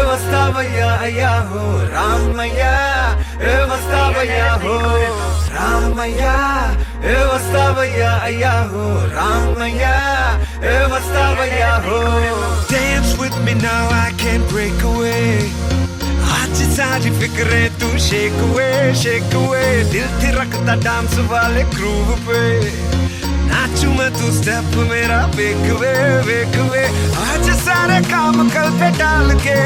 వస్తావయ్యా అయ్యా హో రామయ్య వస్తావయ్యా హో రామయ్య వస్తావయ్యా అయ్యా హో రామయ్య వస్తావయ్యా హో Dance with me now I can't break away आज सारी फिक्रें तू shake away दिल थिरकता डांस वाले ग्रूव पे नाचू मैं तू स्टेप मेरा वेक वे आज सारे काम कल पे डाल के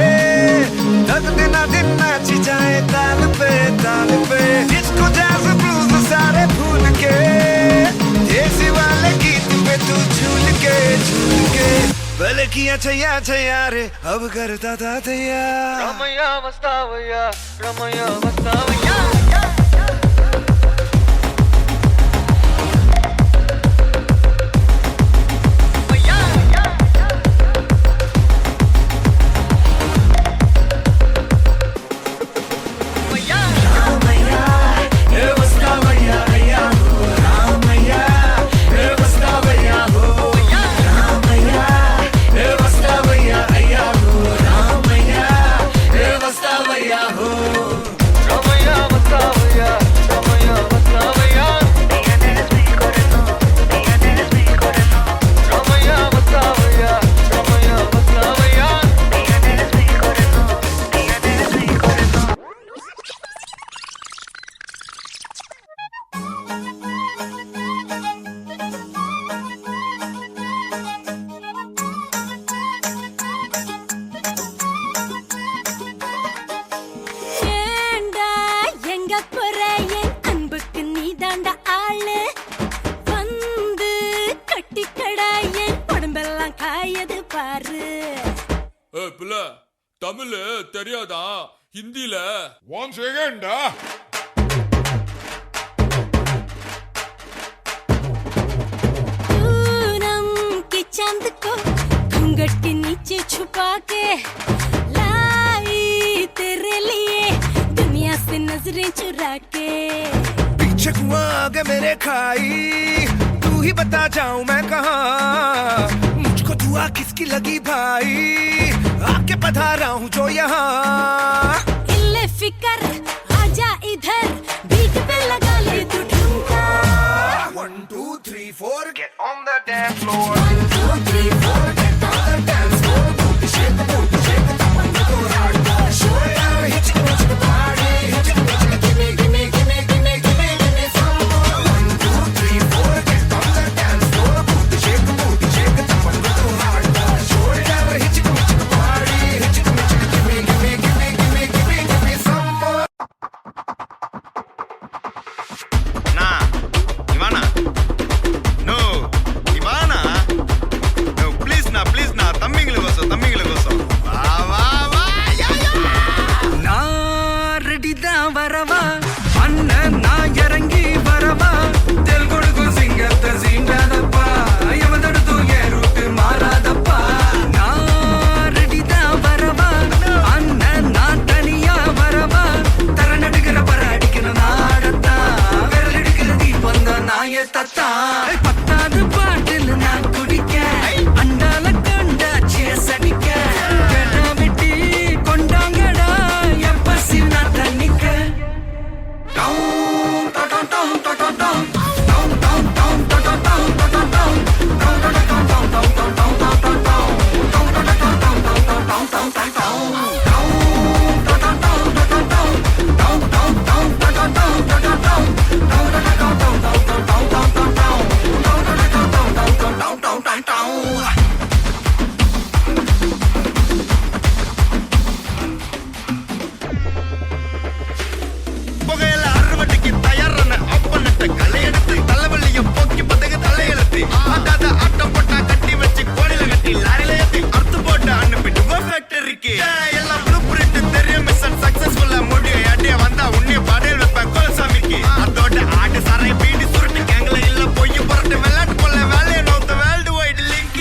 तक दिन नाची जाए ताल पे डिस्को जैज ब्लूज सारे भूल के देसी वाले गीत पे तू झूल के भले किया छैया रे अब करता था तैयार रमैया वस्तावैया தமிழ் தெரியாதா ஹிந்தில ஒன் செகண்டா चांद को घूंघट के नीचे छुपा के लाई तेरे लिए दुनिया से नजरें चुरा के पीछे कुआं आगे मेरे खाई तू ही बता जाऊं मैं कहाँ मुझको दुआ किसकी लगी भाई आके पधारा हूँ जो यहाँ इल्ले फिकर आजा इधर बीट पे लगा ले तू ठुमका 1 2 3 4 get on the dance floor 1 2 3 4 get on the dance floor shake the booty shake the top and go hard show it hit the party hit it give me some more 1 2 3 4 get on the dance floor shake the booty shake the top and go hard show it hit the party hit it give me some more na Ivana no Ivana no please na தம்பிங்கள கோசம் வா யா நான் ready தான் வரவா அண்ணன் நான் இறங்கி வரவா தெல் கொடுக்கும் சிங்கத்தை சீண்டாதப்பா எவன் தடுத்தும் என் ரூட்டு மாறாதப்பா நான் ரெடி தான் வரவா அண்ணன் நான் தனியா வரவா தர நடுக்கிற பர அடிக்கணும் நாடத்தான் விரல் எடுக்கிற தீபம் தான் நாய தத்தா பத்தாவது பாட்டில் நான் குடிக்க அண்டால கண்டா சேஸ் அடிக்க கேட்டா வெட்டி கொண்டாங்கடா என் பசி நான் தண்ணிக்க புகையில அறுவடைக்கு தயாரான அப்பனட்ட கலையெடுத்து தலைவலியும் போக்கி பதகு தலையெழுத்து ஆட்டாத ஆட்டம் போட்டா கட்டி வச்சு கோடில கட்டி லாரில ஏத்தி அறுத்து போட்டு அனுப்பிட்டு ஃபேக்டரிக்கு எல்லாம் ப்ளூ பிரிண்ட் தெரியும் மிஷன் சக்சஸ்ஃபுல்லா முடியும் யாட்டியா வந்தா உன்னைய பாடையில் வைப்பேன் கோலசாமிக்கு அதோட ஆட்டு சாரை பீடி சுருட்டு கேங்கல இல்ல பொய்ய புரட்டு விளையாட்டு போல வேலையை நோத்த வேர்ல்டு வைடு லிங்க்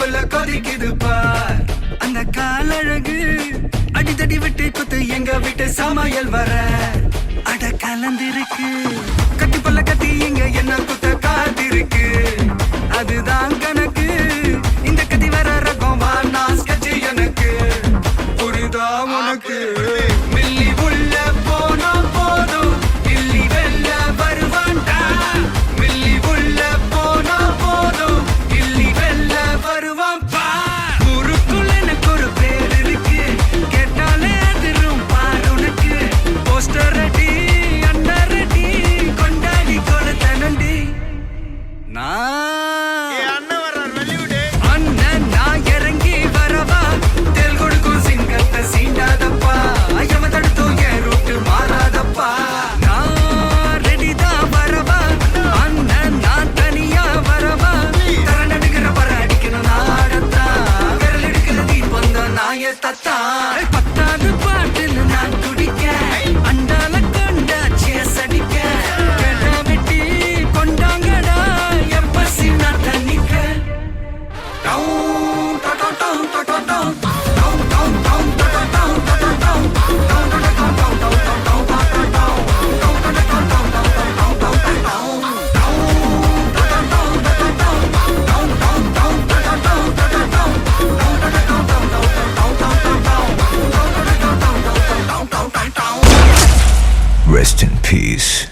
நெஞ்சுக்குள்ள கொதிக்குது பார் அந்த காலழகு அடித்தடி விட்டு குத்து எங்க வீட்டு சமையல் வர அட கலந்திருக்கு கட்டி பல்ல கட்டி இங்க என்ன குத்த காத்திருக்கு அதுதான் கணக்கு இந்த கத்தி வர ரகம் வானா ஸ்கெட்ச் எனக்கு புரிதா உனக்கு மில்லி உள்ள போனா போதும் மில்லி வெல்ல வருவான்டா மில்லி உள்ள போனா போதும் மில்லி வெல்ல வருவான் பா ஊருக்குள்ள எனக்கு ஒரு பேர் இருக்கு கேட்டாலே அதிரும் பார் உனக்கு போஸ்டர் ரெடி அண்டர் ரெடி கொண்டாடி கொடுத்தனண்டி ஏ அண்ணன் வர்றார் வெளிவிடு அண்ணன் நான் இறங்கி வரவா தெல் கொடுக்கும் சிங்கத்தை சீண்டாதப்பா ஐயம தடுத்தும் என் ரூட்டு மாறாதப்பா நான் ரெடிதான் வரவா அண்ணன் நான் தனியா வரவா தர நடுக்கிற பர அடிக்கணும் நாடத்தா விரல் எடுக்கிற தீபம் தான் நாய தத்தா பத்தாவது பாட்டில் நான் குடிக்க அண்டால கொண்டா சேஸ் அடிக்க கெடா வெட்டி கொண்டாங்கடா எப்பசி நான் தண்ணிக்க Rest in peace.